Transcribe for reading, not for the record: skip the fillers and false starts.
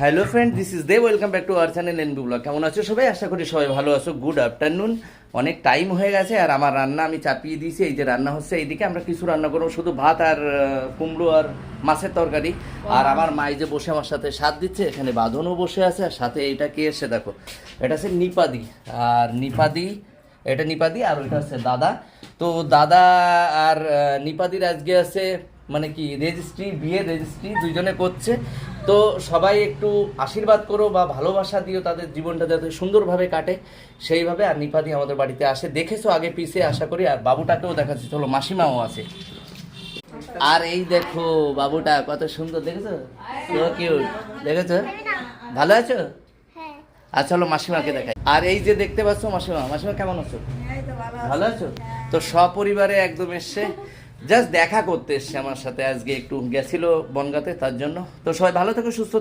Hello friend, this is Dev. Welcome back to our channel NB blog. কেমন আছো সবাই? আশা করি সবাই ভালো আছো। Good afternoon. অনেক টাইম হয়ে গেছে আর আমার রান্না আমি চাপিয়ে দিয়েছি। এই যে রান্না হচ্ছে, এইদিকে আমরা কিছু রান্না করবো, শুধু ভাত আর কুমড়ো আর মাছের তরকারি। আর আমার মাই যে বসে আমার সাথে সাথ দিচ্ছে, এখানে বাঁধনও বসে আছে। আর সাথে এইটা কে এসে দেখো, এটা হচ্ছে নিপাদি। আর নিপাদি, এটা নিপাদি আর ওইটা হচ্ছে দাদা। তো দাদা আর নিপাদির আজকে আছে মানে কি রেজিস্ট্রি, বিয়ে রেজিস্ট্রি দুইজনে করছে। তো সবাই একটু আশীর্বাদ করো বা ভালোবাসা দিও, তাদের জীবনটা যাতে সুন্দরভাবে কাটে সেইভাবে। আর নিপাদি আমাদের বাড়িতে আসে, দেখেছো আগে পিছে আশা করি। আর বাবুটাকেও দেখাচ্ছি, চলো, মাসিমাও আছে। আর এই দেখো বাবুটা কত সুন্দর, দেখেছো? তো কিউট, দেখেছো? ভালো আছো? আর চলো মাসিমাকে দেখাই। আর এই যে দেখতে পাচ্ছ মাসিমা, মাসিমা কেমন আছো? ভালো আছো? তো সপরিবারে একদম এসছে, জাস্ট দেখা করতে এসছে আমার সাথে। আজকে একটু গেছিল বনগাঁতে, তার জন্য। তো সবাই ভালো থেকো, সুস্থ